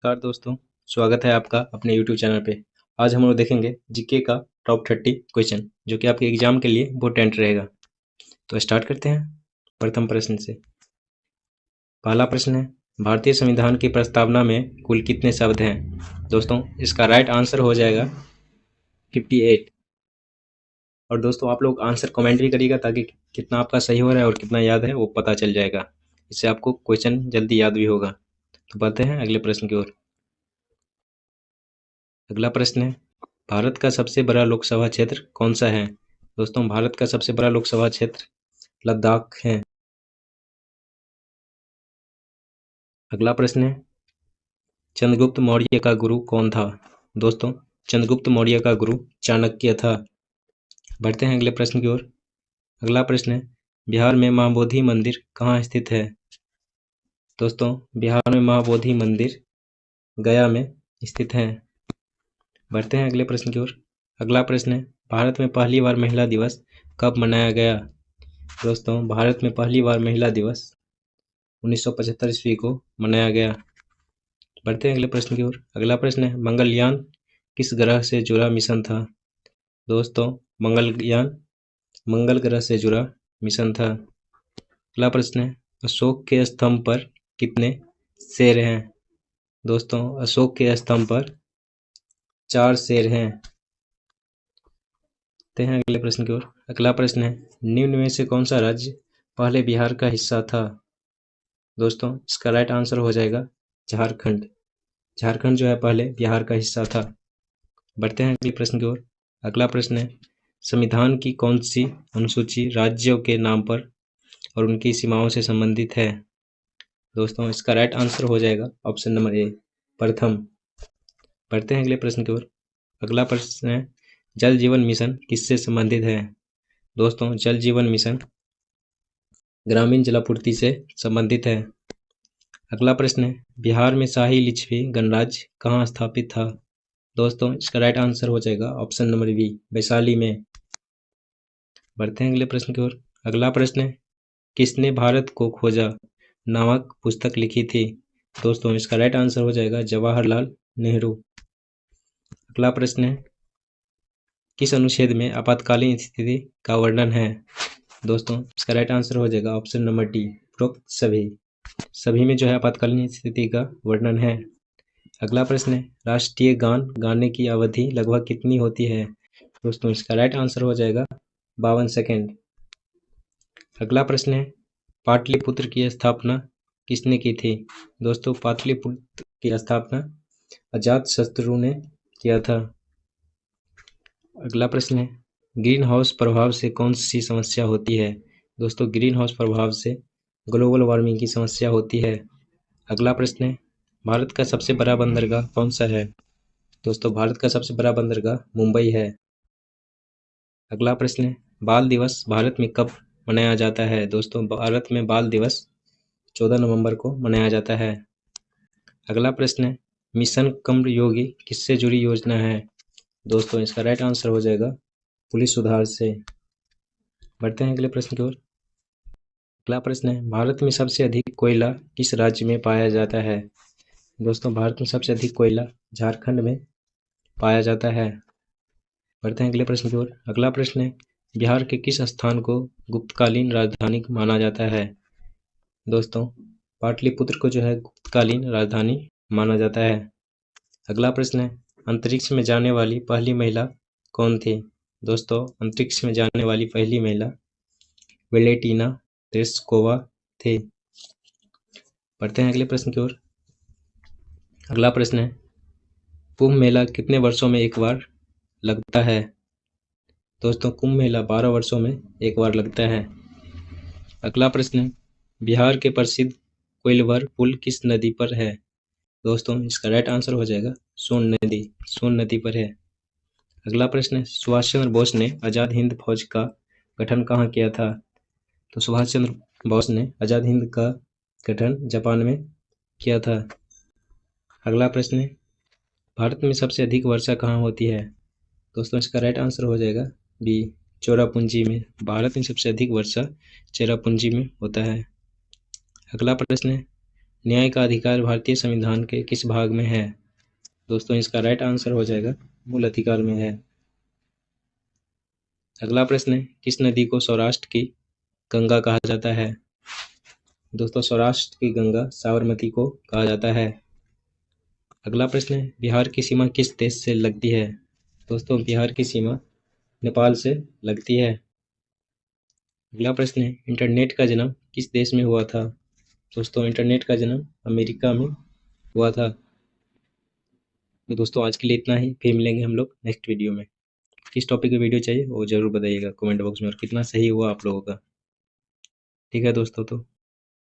नमस्कार दोस्तों, स्वागत है आपका अपने यूट्यूब चैनल पे। आज हम लोग देखेंगे जीके का टॉप 30 क्वेश्चन जो कि आपके एग्जाम के लिए इम्पोर्टेंट रहेगा। तो स्टार्ट करते हैं प्रथम प्रश्न से। पहला प्रश्न है, भारतीय संविधान की प्रस्तावना में कुल कितने शब्द हैं? दोस्तों इसका राइट आंसर हो जाएगा 58। और दोस्तों आप लोग आंसर कमेंट भी करिएगा ताकि कितना आपका सही हो रहा है और कितना याद है वो पता चल जाएगा। इससे आपको क्वेश्चन जल्दी याद भी होगा। तो बढ़ते हैं अगले प्रश्न की ओर। अगला प्रश्न है, भारत का सबसे बड़ा लोकसभा क्षेत्र कौन सा है? दोस्तों भारत का सबसे बड़ा लोकसभा क्षेत्र लद्दाख है। अगला प्रश्न है, चंद्रगुप्त मौर्य का गुरु कौन था? दोस्तों चंद्रगुप्त मौर्य का गुरु चाणक्य था। बढ़ते हैं अगले प्रश्न की ओर। अगला प्रश्न है, बिहार में महाबोधि मंदिर कहाँ स्थित है? दोस्तों बिहार में महाबोधि मंदिर गया में स्थित है। बढ़ते हैं अगले प्रश्न की ओर। अगला प्रश्न है, भारत में पहली बार महिला दिवस कब मनाया गया? दोस्तों भारत में पहली बार महिला दिवस 1975 ईस्वी को मनाया गया। बढ़ते हैं अगले प्रश्न की ओर। अगला प्रश्न है, मंगलयान किस ग्रह से जुड़ा मिशन था? दोस्तों मंगलयान मंगल ग्रह से जुड़ा मिशन था। अगला प्रश्न है, अशोक के स्तंभ पर कितने शेर हैं? दोस्तों अशोक के स्तंभ पर 4 शेर हैं। बढ़ते हैं अगले प्रश्न की ओर। अगला प्रश्न है, निम्न में से कौन सा राज्य पहले बिहार का हिस्सा था? दोस्तों इसका राइट आंसर हो जाएगा झारखंड। झारखंड जो है पहले बिहार का हिस्सा था। बढ़ते हैं अगले प्रश्न की ओर। अगला प्रश्न है, संविधान की कौन सी अनुसूची राज्यों के नाम पर और उनकी सीमाओं से संबंधित है? दोस्तों इसका राइट आंसर हो जाएगा ऑप्शन नंबर ए, प्रथम। बढ़ते हैं अगले प्रश्न की ओर। अगला प्रश्न है, जल जीवन मिशन किससे संबंधित है? दोस्तों जल जीवन मिशन ग्रामीण जलापूर्ति से संबंधित है। अगला प्रश्न है, बिहार में शाही लिच्छवी गणराज्य कहाँ स्थापित था? दोस्तों इसका राइट आंसर हो जाएगा ऑप्शन नंबर बी, वैशाली में। बढ़ते हैं अगले प्रश्न की ओर। अगला प्रश्न है, किसने भारत को खोजा नामक पुस्तक लिखी थी? दोस्तों इसका राइट आंसर हो जाएगा जवाहरलाल नेहरू। अगला प्रश्न है, किस अनुच्छेद में आपातकालीन स्थिति का वर्णन है? दोस्तों इसका राइट आंसर हो जाएगा ऑप्शन नंबर डी, उपरोक्त सभी में जो है आपातकालीन स्थिति का वर्णन है। अगला प्रश्न है, राष्ट्रीय गान गाने की अवधि लगभग कितनी होती है? दोस्तों इसका राइट आंसर हो जाएगा 52 सेकेंड। अगला प्रश्न है, पाटलिपुत्र की स्थापना किसने की थी? दोस्तों पाटलिपुत्र की स्थापना अजातशत्रु ने किया था। अगला प्रश्न है, ग्रीन हाउस प्रभाव से कौन सी समस्या होती है? दोस्तों ग्रीन हाउस प्रभाव से ग्लोबल वार्मिंग की समस्या होती है। अगला प्रश्न है, भारत का सबसे बड़ा बंदरगाह कौन सा है? दोस्तों भारत का सबसे बड़ा बंदरगाह मुंबई है। अगला प्रश्न है, बाल दिवस भारत में कब मनाया जाता है? दोस्तों भारत में बाल दिवस 14 नवंबर को मनाया जाता है। अगला प्रश्न है, मिशन कर्मयोगी किससे जुड़ी योजना है? दोस्तों इसका राइट आंसर हो जाएगा पुलिस सुधार से। बढ़ते हैं अगले प्रश्न की ओर। अगला प्रश्न है, भारत में सबसे अधिक कोयला किस राज्य में पाया जाता है? दोस्तों भारत में सबसे अधिक कोयला झारखंड में पाया जाता है। बढ़ते हैं अगले प्रश्न की ओर। अगला प्रश्न है, बिहार के किस स्थान को गुप्तकालीन राजधानी माना जाता है? दोस्तों पाटलिपुत्र को जो है गुप्तकालीन राजधानी माना जाता है। अगला प्रश्न है, अंतरिक्ष में जाने वाली पहली महिला कौन थी? दोस्तों अंतरिक्ष में जाने वाली पहली महिला वेलेंटीना तेरेस्कोवा थी। बढ़ते हैं अगले प्रश्न की ओर। अगला प्रश्न है, कुंभ मेला कितने वर्षों में एक बार लगता है? दोस्तों कुंभ मेला 12 वर्षों में एक बार लगता है। अगला प्रश्न है, बिहार के प्रसिद्ध कोइलवर पुल किस नदी पर है? दोस्तों इसका राइट आंसर हो जाएगा सोन नदी पर है। अगला प्रश्न है, सुभाष चंद्र बोस ने आजाद हिंद फौज का गठन कहाँ किया था? तो सुभाष चंद्र बोस ने आजाद हिंद का गठन जापान में किया था। अगला प्रश्न है, भारत में सबसे अधिक वर्षा कहाँ होती है? दोस्तों इसका राइट आंसर हो जाएगा बी, चेरापूंजी में। भारत में सबसे अधिक वर्षा चेरापूंजी में होता है। अगला प्रश्न है, न्याय का अधिकार भारतीय संविधान के किस भाग में है? दोस्तों इसका राइट आंसर हो जाएगा मूल अधिकार में है। अगला प्रश्न है, किस नदी को सौराष्ट्र की गंगा कहा जाता है? दोस्तों सौराष्ट्र की गंगा साबरमती को कहा जाता है। अगला प्रश्न है, बिहार की सीमा किस देश से लगती है? दोस्तों बिहार की सीमा नेपाल से लगती है। अगला प्रश्न है, इंटरनेट का जन्म किस देश में हुआ था? दोस्तों इंटरनेट का जन्म अमेरिका में हुआ था। तो दोस्तों आज के लिए इतना ही, फिर मिलेंगे हम लोग नेक्स्ट वीडियो में। किस टॉपिक की वीडियो चाहिए वो जरूर बताइएगा कमेंट बॉक्स में, और कितना सही हुआ आप लोगों का। ठीक है दोस्तों, तो